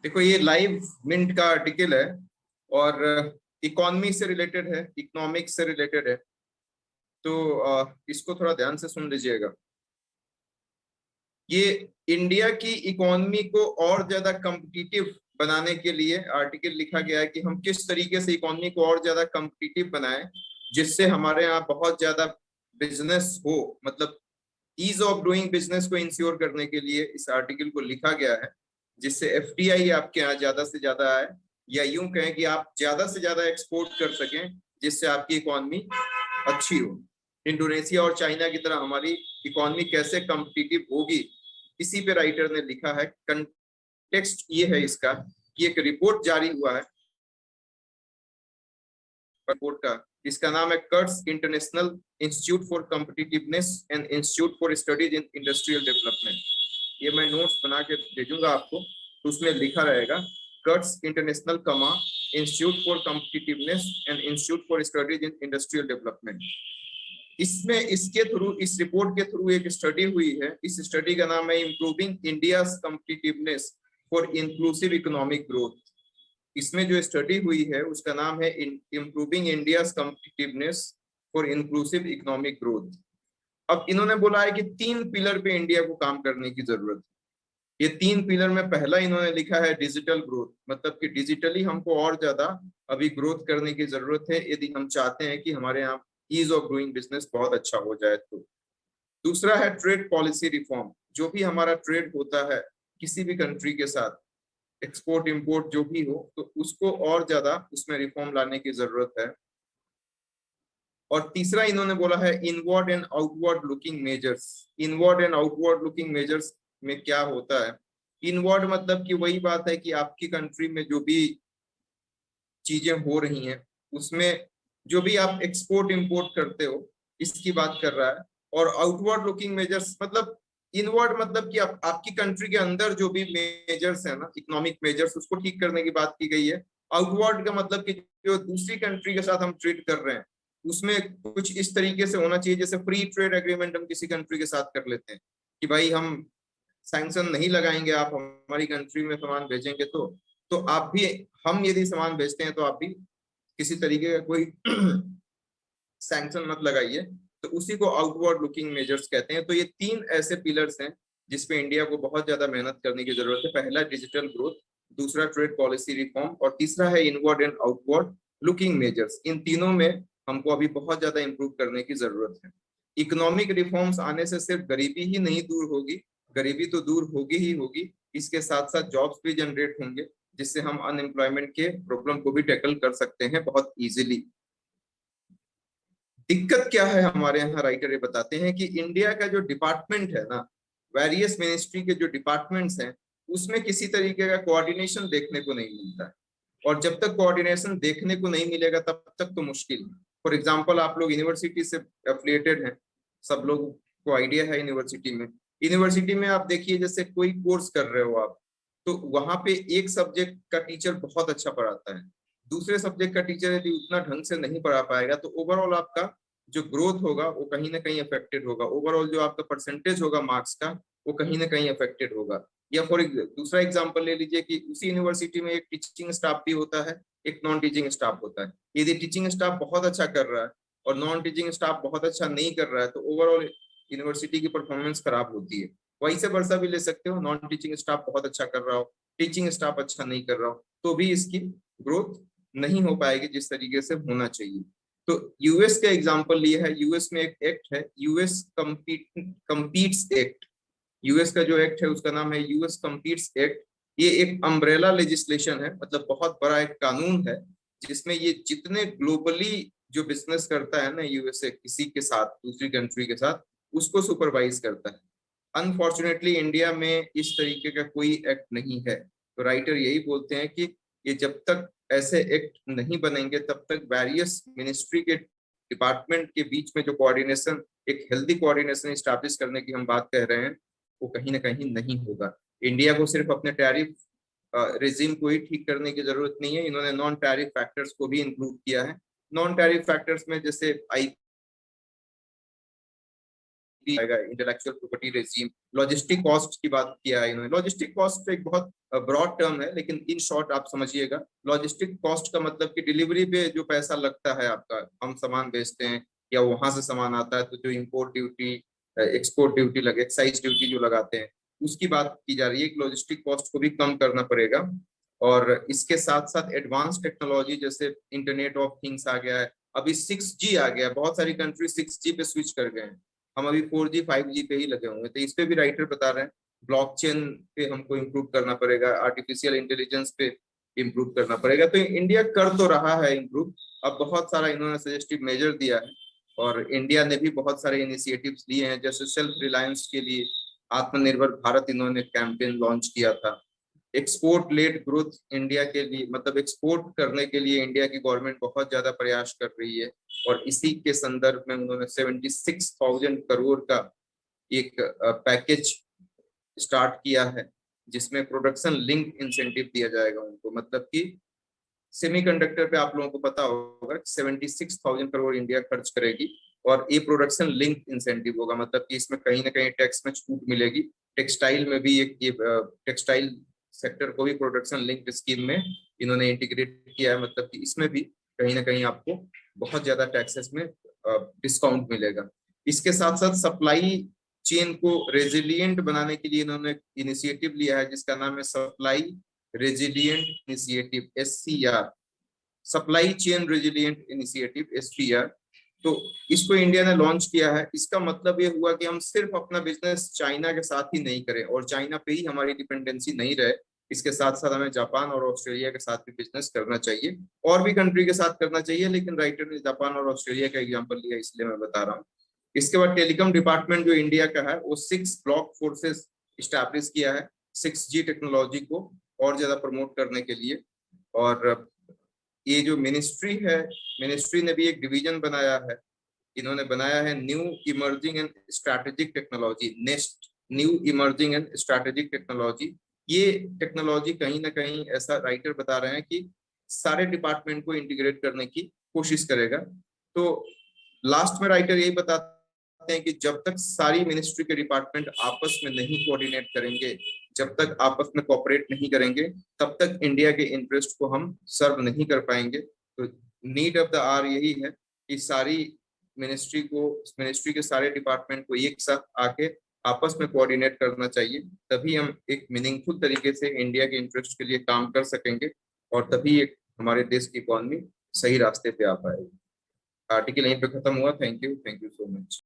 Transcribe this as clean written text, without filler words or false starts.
देखो ये live mint का आर्टिकल है और इकोनॉमी से रिलेटेड है, इकोनॉमिक्स से रिलेटेड है, तो इसको थोड़ा ध्यान से सुन लीजिएगा। ये इंडिया की इकोनॉमी को और ज्यादा कम्पिटिटिव बनाने के लिए आर्टिकल लिखा गया है कि हम किस तरीके से इकोनॉमी को और ज्यादा कम्पिटिटिव बनाएं जिससे हमारे यहाँ बहुत ज्यादा बिजनेस हो, मतलब ईज ऑफ डूइंग बिजनेस को इंश्योर करने के लिए इस आर्टिकल को लिखा गया है, जिससे एफडीआई आपके यहाँ ज्यादा से ज्यादा आए, या यूं कहें कि आप ज्यादा से ज्यादा एक्सपोर्ट कर सकें जिससे आपकी इकोनॉमी अच्छी हो। इंडोनेशिया और चाइना की तरह हमारी इकोनॉमी कैसे कम्पिटिटिव होगी, इसी पे राइटर ने लिखा है। कंटेक्स्ट ये है इसका कि एक रिपोर्ट जारी हुआ है रिपोर्ट का, इसका नाम है CUTS international institute for competitiveness and institute for studies in industrial development. ये मैं नोट्स बना के भेजूंगा आपको, तो उसमें लिखा रहेगा कर्ट्स इंटरनेशनल कमा institute for competitiveness and institute for studies in industrial development. इसमें इसके थ्रू, इस रिपोर्ट के थ्रू एक स्टडी हुई है। इस स्टडी का नाम है improving India's competitiveness for inclusive economic growth. इसमें जो स्टडी हुई है उसका नाम है improving India's competitiveness for inclusive economic growth. अब इन्होंने बोला है कि 3 पिलर पे इंडिया को काम करने की जरूरत है। ये 3 पिलर में पहला इन्होंने लिखा है डिजिटल ग्रोथ, मतलब कि डिजिटली हमको और ज्यादा अभी ग्रोथ करने की जरूरत है यदि हम चाहते हैं कि हमारे यहाँ ईज ऑफ डूइंग बिजनेस बहुत अच्छा हो जाए तो। दूसरा है ट्रेड पॉलिसी रिफॉर्म, जो भी हमारा ट्रेड होता है किसी भी कंट्री के साथ, एक्सपोर्ट इंपोर्ट जो भी हो, तो उसको और ज्यादा उसमें रिफॉर्म लाने की जरूरत है। और तीसरा इन्होंने बोला है inward and outward looking measures. Inward and outward looking measures में क्या होता है? इनवर्ड मतलब कि वही बात है कि आपकी कंट्री में जो भी चीजें हो रही हैं उसमें जो भी आप एक्सपोर्ट इंपोर्ट करते हो, इसकी बात कर रहा है। और आउटवर्ड लुकिंग मेजर्स मतलब, इनवर्ड मतलब कि आपकी कंट्री के अंदर जो भी मेजर्स है ना, इकोनॉमिक मेजर्स, उसको ठीक करने की बात की गई है। आउटवर्ड का मतलब कि जो दूसरी कंट्री के साथ हम ट्रेड कर रहे हैं उसमें कुछ इस तरीके से होना चाहिए जैसे फ्री ट्रेड एग्रीमेंट हम किसी कंट्री के साथ कर लेते हैं कि भाई हम सैंक्शन नहीं लगाएंगे, आप हमारी कंट्री में सामान भेजेंगे तो आप भी, हम यदि सामान भेजते हैं तो आप भी किसी तरीके का कोई सैंक्शन मत लगाइए। तो उसी को आउटवर्ड लुकिंग मेजर्स कहते हैं। तो ये 3 ऐसे पिलर्स हैं जिसपे इंडिया को बहुत ज्यादा मेहनत करने की जरूरत है। पहला डिजिटल ग्रोथ, दूसरा ट्रेड पॉलिसी रिफॉर्म, और तीसरा है inward and outward looking measures. इन तीनों में हमको अभी बहुत ज्यादा इंप्रूव करने की जरूरत है। इकोनॉमिक रिफॉर्म्स आने से सिर्फ गरीबी ही नहीं दूर होगी, गरीबी तो दूर होगी ही होगी, इसके साथ साथ जॉब्स भी जनरेट होंगे जिससे हम अनएम्प्लॉयमेंट के प्रॉब्लम को भी टैकल कर सकते हैं बहुत इजीली। दिक्कत क्या है हमारे यहाँ, राइटर ये बताते हैं कि इंडिया का जो डिपार्टमेंट है ना, वेरियस मिनिस्ट्री के जो डिपार्टमेंट्स हैं उसमें किसी तरीके का कोऑर्डिनेशन देखने को नहीं मिलता है। और जब तक कोऑर्डिनेशन देखने को नहीं मिलेगा तब तक तो मुश्किल है। फॉर एग्जाम्पल, आप लोग यूनिवर्सिटी से एफिलिएटेड हैं, सब लोग को आइडिया है यूनिवर्सिटी में आप देखिए जैसे कोई कोर्स कर रहे हो आप, तो वहां पे एक सब्जेक्ट का टीचर बहुत अच्छा पढ़ाता है, दूसरे सब्जेक्ट का टीचर यदि उतना ढंग से नहीं पढ़ा पाएगा तो ओवरऑल आपका जो ग्रोथ होगा वो कहीं ना कहीं अफेक्टेड होगा। ओवरऑल जो आपका परसेंटेज होगा मार्क्स का वो कहीं ना कहीं अफेक्टेड होगा। या फॉर दूसरा एग्जांपल ले लीजिए कि उसी यूनिवर्सिटी में एक टीचिंग स्टाफ भी होता है, एक नॉन टीचिंग स्टाफ होता है। यदि टीचिंग स्टाफ बहुत अच्छा कर रहा है और नॉन टीचिंग स्टाफ बहुत अच्छा नहीं कर रहा है तो ओवरऑल यूनिवर्सिटी की परफॉर्मेंस खराब होती है। वैसे वर्षा भी ले सकते हो, नॉन टीचिंग स्टाफ बहुत अच्छा कर रहा हो, टीचिंग स्टाफ अच्छा नहीं कर रहा हो, तो भी इसकी ग्रोथ नहीं हो पाएगी जिस तरीके से होना चाहिए। तो यूएस का एग्जांपल लिया है। यूएस में एक एक्ट है, यूएस कम्पीट्स एक्ट। यूएस का जो एक्ट है उसका नाम है यूएस कम्पीट्स एक्ट। ये एक अम्ब्रेला लेजिस्लेशन है, मतलब बहुत बड़ा एक कानून है जिसमें ये जितने ग्लोबली जो बिजनेस करता है ना यूएसए किसी के साथ, दूसरी कंट्री के साथ, उसको सुपरवाइज करता है। अनफॉर्चुनेटली इंडिया में इस तरीके का कोई एक्ट नहीं है। तो राइटर यही बोलते हैं कि ये जब तक ऐसे एक्ट नहीं बनेंगे तब तक वेरियस मिनिस्ट्री के डिपार्टमेंट के बीच में जो कोऑर्डिनेशन, एक हेल्दी कोऑर्डिनेशन स्टैब्लिश करने की हम बात कह रहे हैं, वो कहीं ना कहीं नहीं होगा। इंडिया को सिर्फ अपने टैरिफ रेजिम को ही ठीक करने की जरूरत नहीं है, इन्होंने नॉन टैरिफ फैक्टर्स को भी इंक्लूड किया है। नॉन टैरिफ फैक्टर्स में जैसे आईपी आएगा, intellectual property regime, logistic cost की बात किया है इन्होंने। लॉजिस्टिक कॉस्ट एक बहुत ब्रॉड टर्म है, लेकिन इन शॉर्ट आप समझिएगा, लॉजिस्टिक कॉस्ट का मतलब कि डिलीवरी पे जो पैसा लगता है आपका, हम सामान बेचते हैं या वहां से सामान आता है तो जो इम्पोर्ट ड्यूटी, एक्सपोर्ट ड्यूटी लगे, एक्साइज ड्यूटी जो लगाते हैं, उसकी बात की जा रही है कि लॉजिस्टिक कॉस्ट को भी कम करना पड़ेगा। और इसके साथ साथ एडवांस टेक्नोलॉजी जैसे इंटरनेट ऑफ थिंग्स आ गया है, अभी 6G आ गया, बहुत सारी कंट्री 6G पे स्विच कर गए हैं, हम अभी 4G 5G पे ही लगे होंगे। तो इस पे भी राइटर बता रहे हैं ब्लॉकचेन पे हमको इम्प्रूव करना पड़ेगा, आर्टिफिशियल इंटेलिजेंस पे इम्प्रूव करना पड़ेगा। तो इंडिया कर तो रहा है इम्प्रूव, अब बहुत सारा इन्होंने सजेस्टिव मेजर दिया है और इंडिया ने भी बहुत सारे इनिशिएटिव्स लिए हैं, जैसे सेल्फ रिलायंस के लिए आत्मनिर्भर भारत इन्होंने कैंपेन लॉन्च किया था। एक्सपोर्ट लेड ग्रोथ इंडिया के लिए, मतलब एक्सपोर्ट करने के लिए इंडिया की गवर्नमेंट बहुत ज्यादा प्रयास कर रही है और इसी के संदर्भ में उन्होंने 76,000 करोड़ का एक पैकेज स्टार्ट किया है, जिसमें प्रोडक्शन लिंक इंसेंटिव दिया जाएगा उनको। मतलब कि सेमीकंडक्टर पे आप लोगों को पता होगा 76,000 करोड़ इंडिया खर्च करेगी और ये प्रोडक्शन लिंक इंसेंटिव होगा, मतलब कि इसमें कहीं ना कहीं टैक्स में छूट मिलेगी। टेक्सटाइल में भी एक टेक्सटाइल सेक्टर को भी प्रोडक्शन लिंक स्कीम में इन्होंने इंटीग्रेट किया है, मतलब कि इसमें भी कहीं ना कहीं आपको बहुत ज्यादा टैक्सेस में डिस्काउंट मिलेगा। इसके साथ साथ सप्लाई चेन को रेजिलिएंट बनाने के लिए इन्होंने इनिशिएटिव लिया है, जिसका नाम है supply resilient initiative, SCR, supply chain resilient initiative, SPR। तो इसको इंडिया ने लॉन्च किया है। इसका मतलब ये हुआ कि हम सिर्फ अपना बिजनेस चाइना के साथ ही नहीं करें और चाइना पे ही हमारी डिपेंडेंसी नहीं रहे, इसके साथ साथ हमें जापान और ऑस्ट्रेलिया के साथ भी बिजनेस करना चाहिए, और भी कंट्री के साथ करना चाहिए, लेकिन राइटर ने जापान और ऑस्ट्रेलिया का एग्जाम्पल लिया इसलिए मैं बता रहा हूँ। इसके बाद टेलीकॉम डिपार्टमेंट जो इंडिया का है वो 6 ब्लॉक फोर्सेस स्टैब्लिश किया है 6G टेक्नोलॉजी को और ज्यादा प्रमोट करने के लिए। और ये जो मिनिस्ट्री है, मिनिस्ट्री ने भी एक डिवीजन बनाया है, इन्होंने बनाया है new emerging and strategic technology, nest, new emerging and strategic technology. ये टेक्नोलॉजी कहीं ना कहीं, ऐसा राइटर बता रहे हैं कि सारे डिपार्टमेंट को इंटीग्रेट करने की कोशिश करेगा। तो लास्ट में राइटर यही बताते हैं कि जब तक सारी मिनिस्ट्री के डिपार्टमेंट आपस में नहीं कोऑर्डिनेट करेंगे, जब तक आपस में कोऑपरेट नहीं करेंगे, तब तक इंडिया के इंटरेस्ट को हम सर्व नहीं कर पाएंगे। तो नीड ऑफ द आवर यही है कि सारी मिनिस्ट्री के सारे डिपार्टमेंट को एक साथ आके आपस में कोऑर्डिनेट करना चाहिए, तभी हम एक मीनिंगफुल तरीके से इंडिया के इंटरेस्ट के लिए काम कर सकेंगे और तभी एक हमारे देश की इकोनॉमी सही रास्ते पे आ पाएगी। आर्टिकल यहीं पे खत्म हुआ। Thank you so much.